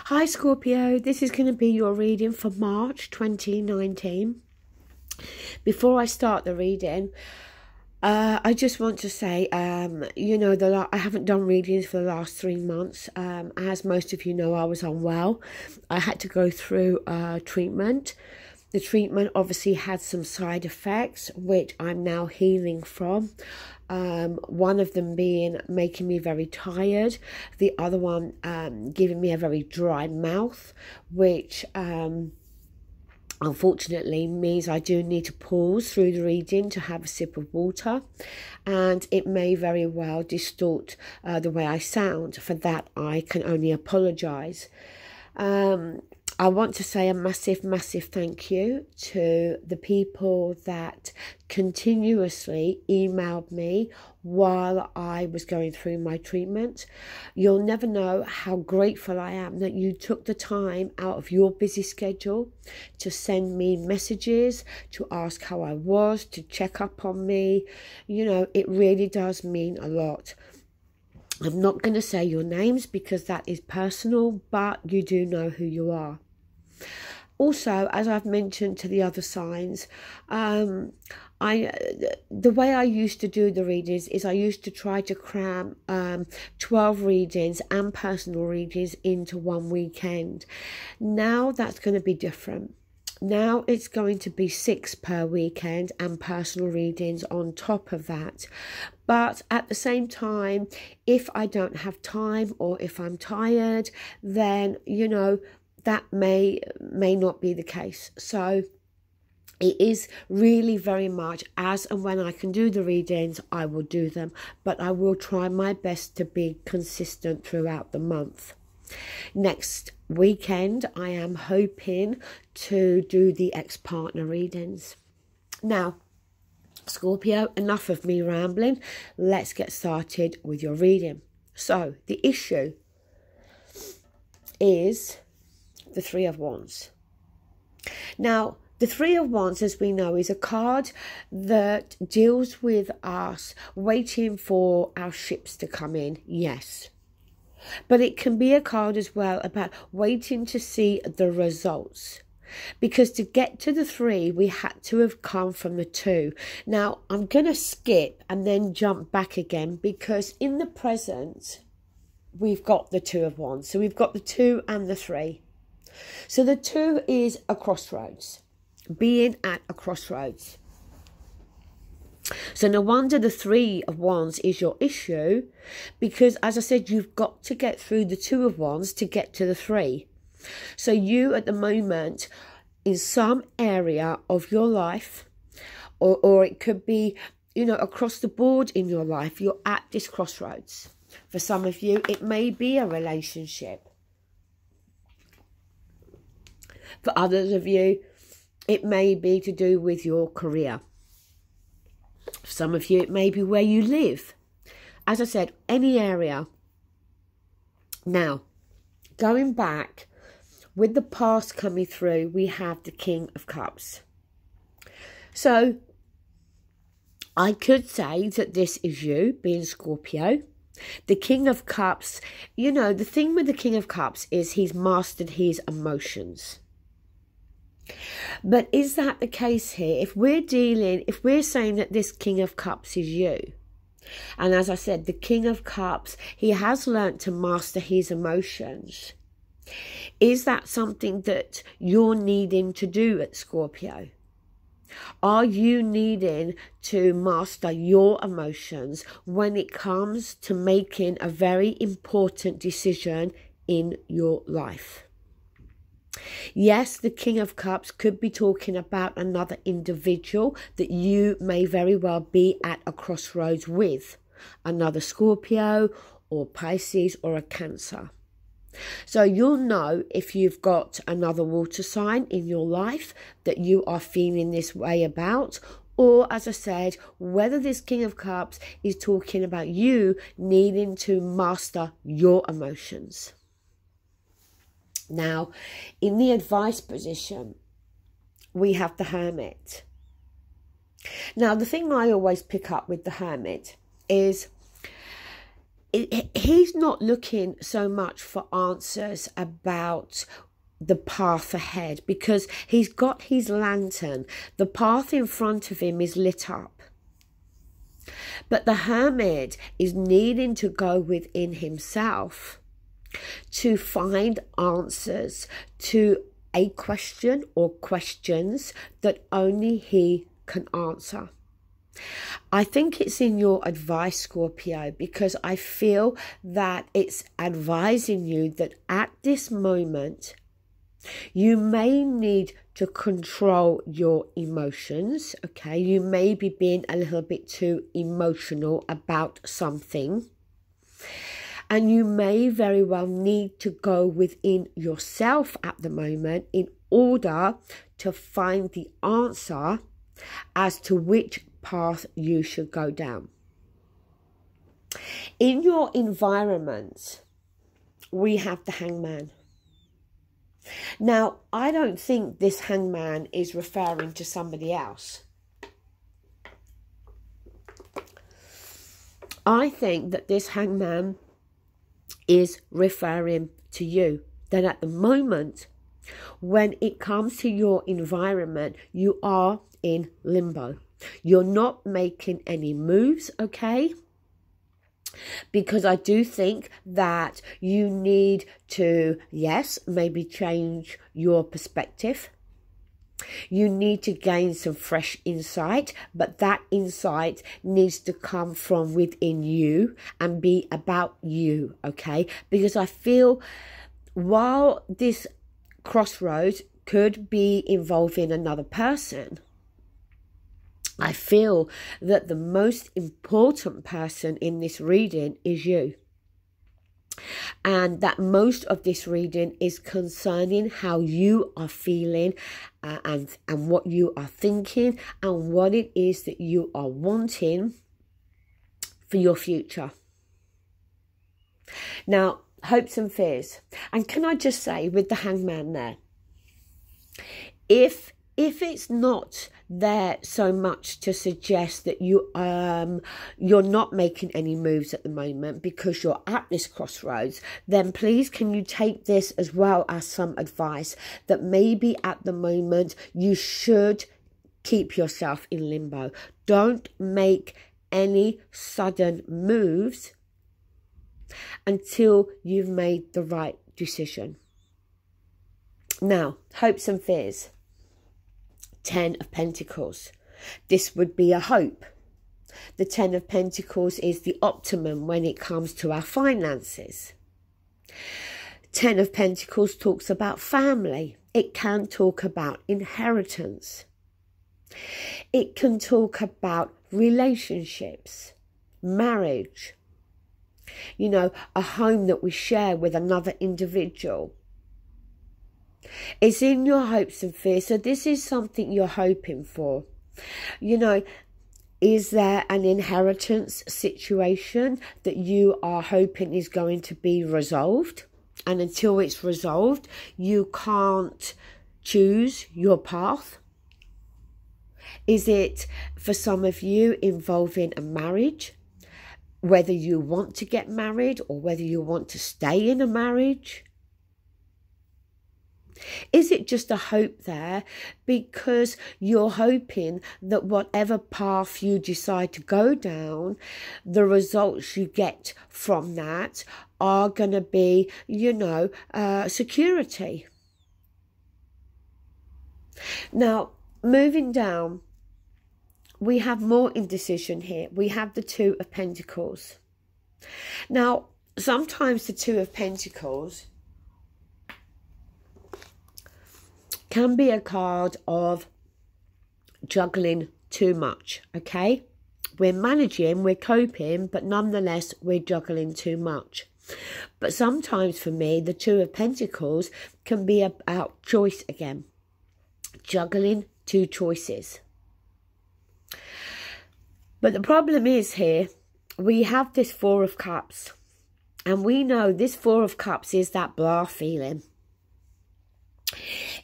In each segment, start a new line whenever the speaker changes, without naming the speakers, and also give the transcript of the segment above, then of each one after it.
Hi Scorpio, this is going to be your reading for March 2019. Before I start the reading, I just want to say, I haven't done readings for the last 3 months. As most of you know, I was unwell. I had to go through treatment. The treatment obviously had some side effects, which I'm now healing from. One of them being making me very tired. The other one giving me a very dry mouth, which unfortunately means I do need to pause through the reading to have a sip of water, and it may very well distort the way I sound. For that, I can only apologise. I want to say a massive thank you to the people that continuously emailed me while I was going through my treatment. You'll never know how grateful I am that you took the time out of your busy schedule to send me messages, to ask how I was, to check up on me. You know, it really does mean a lot. I'm not going to say your names because that is personal, but you do know who you are. Also, as I've mentioned to the other signs, the way I used to do the readings is I used to try to cram 12 readings and personal readings into one weekend. Now that's going to be different. Now it's going to be 6 per weekend and personal readings on top of that. But at the same time, if I don't have time or if I'm tired, then, you know, that may not be the case. So it is really very much as and when I can do the readings, I will do them. But I will try my best to be consistent throughout the month. Next weekend, I am hoping to do the ex-partner readings. Now, Scorpio, enough of me rambling. Let's get started with your reading. So, the issue is the Three of Wands. Now, the Three of Wands, as we know, is a card that deals with us waiting for our ships to come in, yes. But it can be a card as well about waiting to see the results. Because to get to the 3, we had to have come from the 2. Now, I'm going to skip and then jump back again because in the present, we've got the 2 of Wands. So we've got the 2 and the 3. So the 2 is a crossroads, being at a crossroads. So no wonder the 3 of Wands is your issue, because as I said, you've got to get through the 2 of Wands to get to the 3. So you at the moment, in some area of your life, or it could be, you know, across the board in your life, you're at this crossroads. For some of you, it may be a relationship. For others of you, it may be to do with your career. For some of you, it may be where you live. As I said, any area. Now, going back, with the past coming through, we have the King of Cups. So, I could say that this is you, being Scorpio. The King of Cups, you know, the thing with the King of Cups is he's mastered his emotions. But is that the case here? If we're saying that this King of Cups is you, and as I said, the King of Cups, he has learnt to master his emotions. Is that something that you're needing to do at Scorpio? Are you needing to master your emotions when it comes to making a very important decision in your life? Yes, the King of Cups could be talking about another individual that you may very well be at a crossroads with. Another Scorpio or Pisces or a Cancer. So you'll know if you've got another water sign in your life that you are feeling this way about. Or, as I said, whether this King of Cups is talking about you needing to master your emotions. Now, in the advice position, we have the Hermit. Now, the thing I always pick up with the Hermit is he's not looking so much for answers about the path ahead, because he's got his lantern. The path in front of him is lit up. But the hermit is needing to go within himself to find answers to a question or questions that only he can answer. I think it's in your advice, Scorpio, because I feel that it's advising you that at this moment, you may need to control your emotions, okay? You may be being a little bit too emotional about something. And you may very well need to go within yourself at the moment in order to find the answer as to which path you should go down. In your environment, we have the Hangman. Now, I don't think this Hangman is referring to somebody else. I think that this Hangman is referring to you. That at the moment, when it comes to your environment, you are in limbo. You're not making any moves, okay? Because I do think that you need to, yes, maybe change your perspective. You need to gain some fresh insight, but that insight needs to come from within you and be about you, okay? Because I feel while this crossroads could be involving another person, I feel that the most important person in this reading is you. And that most of this reading is concerning how you are feeling and what you are thinking and what it is that you are wanting for your future. Now, hopes and fears. And can I just say with the Hangman there, if it's not there so much to suggest that you're not making any moves at the moment because you're at this crossroads, then please can you take this as well as some advice that maybe at the moment you should keep yourself in limbo. Don't make any sudden moves until you've made the right decision. Now, hopes and fears. 10 of Pentacles. This would be a hope. The 10 of Pentacles is the optimum when it comes to our finances. 10 of Pentacles talks about family. It can talk about inheritance. It can talk about relationships, marriage, you know, a home that we share with another individual. It's in your hopes and fears. So this is something you're hoping for. You know, is there an inheritance situation that you are hoping is going to be resolved? And until it's resolved, you can't choose your path? Is it, for some of you, involving a marriage? Whether you want to get married or whether you want to stay in a marriage? Is it just a hope there because you're hoping that whatever path you decide to go down, the results you get from that are going to be, you know, security? Now, moving down, we have more indecision here. We have the 2 of Pentacles. Now, sometimes the 2 of Pentacles can be a card of juggling too much, okay? We're managing, we're coping, but nonetheless, we're juggling too much. But sometimes for me, the 2 of Pentacles can be about choice again. Juggling 2 choices. But the problem is here, we have this 4 of Cups. And we know this 4 of Cups is that blah feeling.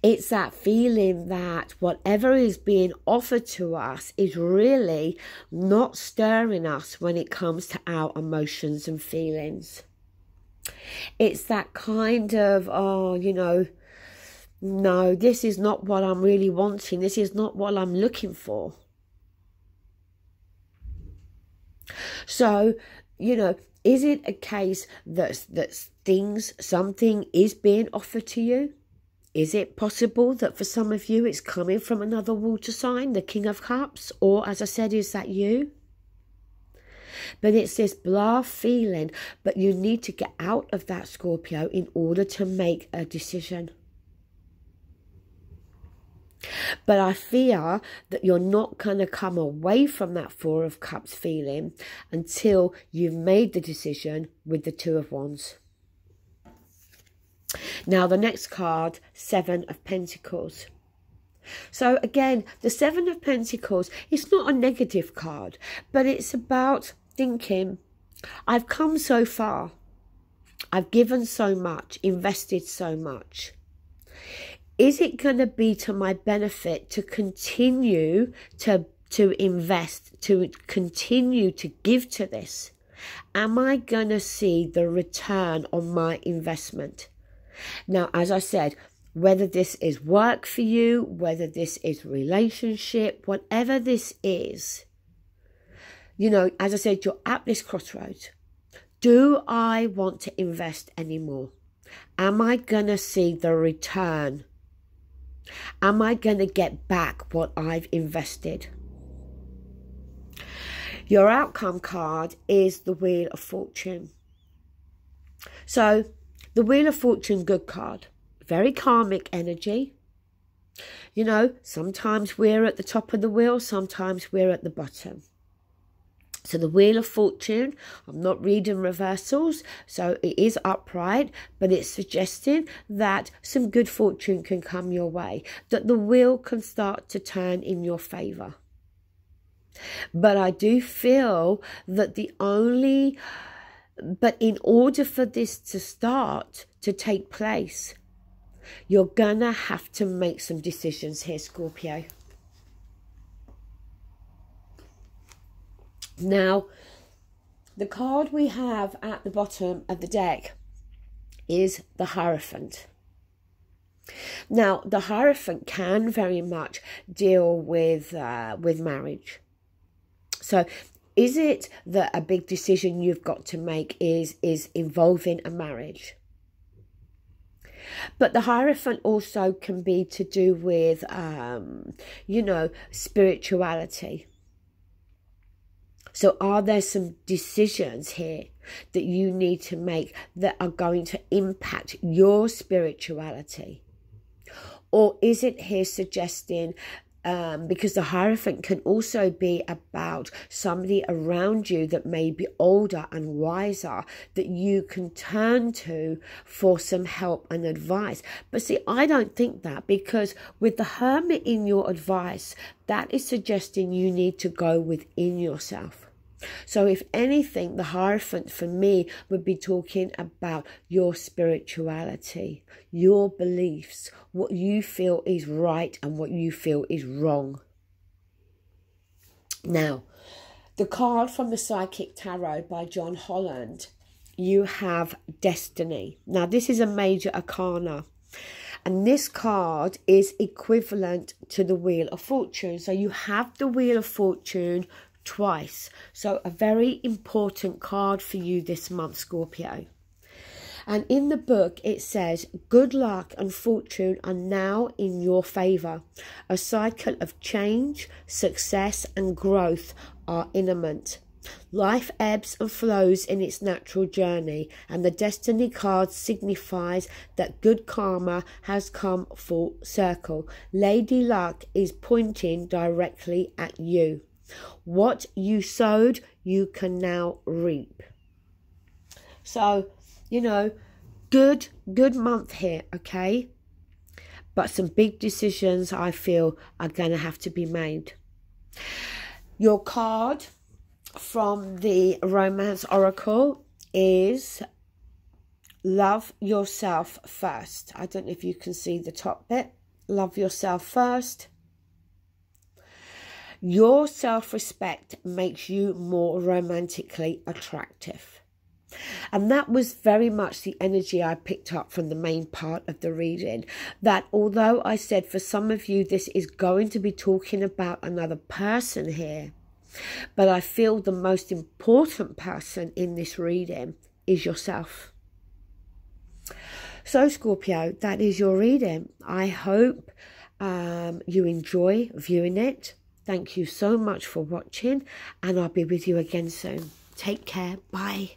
It's that feeling that whatever is being offered to us is really not stirring us when it comes to our emotions and feelings. It's that kind of, oh, you know, no, this is not what I'm really wanting. This is not what I'm looking for. So, you know, is it a case that something is being offered to you? Is it possible that for some of you it's coming from another water sign, the King of Cups? Or, as I said, is that you? But it's this blah feeling, but you need to get out of that, Scorpio, in order to make a decision. But I fear that you're not going to come away from that Four of Cups feeling until you've made the decision with the Two of Wands. Now, the next card, Seven of Pentacles. So again, the Seven of Pentacles, it's not a negative card, but it's about thinking, I've come so far. I've given so much, invested so much. Is it going to be to my benefit to continue to invest, to continue to give to this? Am I going to see the return on my investment? Now, as I said, whether this is work for you, whether this is relationship, whatever this is, you know, as I said, you're at this crossroads. Do I want to invest anymore? Am I going to see the return? Am I going to get back what I've invested? Your outcome card is the Wheel of Fortune. So, the Wheel of Fortune, good card. Very karmic energy. You know, sometimes we're at the top of the wheel, sometimes we're at the bottom. So the Wheel of Fortune, I'm not reading reversals, so it is upright, but it's suggesting that some good fortune can come your way, that the wheel can start to turn in your favour. But I do feel that but in order for this to start to take place, you're going to have to make some decisions here, Scorpio. Now, the card we have at the bottom of the deck is the Hierophant. Now, the Hierophant can very much deal with marriage. So, is it that a big decision you've got to make is involving a marriage? But the Hierophant also can be to do with, you know, spirituality. So are there some decisions here that you need to make that are going to impact your spirituality? Or is it here suggesting, because the Hierophant can also be about somebody around you that may be older and wiser that you can turn to for some help and advice. But see, I don't think that, because with the Hermit in your advice, that is suggesting you need to go within yourself. So if anything, the Hierophant for me would be talking about your spirituality, your beliefs, what you feel is right and what you feel is wrong. Now, the card from the Psychic Tarot by John Holland, you have Destiny. Now, this is a major arcana. And this card is equivalent to the Wheel of Fortune. So you have the Wheel of Fortune twice. So a very important card for you this month, Scorpio. And in the book it says, good luck and fortune are now in your favour. A cycle of change, success and growth are imminent. Life ebbs and flows in its natural journey, and the Destiny card signifies that good karma has come full circle. Lady Luck is pointing directly at you. What you sowed, you can now reap. So, you know, good month here, okay? But some big decisions, I feel, are going to have to be made. Your card from the Romance Oracle is Love Yourself First. I don't know if you can see the top bit. love yourself first. Your self-respect makes you more romantically attractive. And that was very much the energy I picked up from the main part of the reading. That although I said for some of you this is going to be talking about another person here, but I feel the most important person in this reading is yourself. So Scorpio, that is your reading. I hope you enjoy viewing it. Thank you so much for watching, and I'll be with you again soon. Take care. Bye.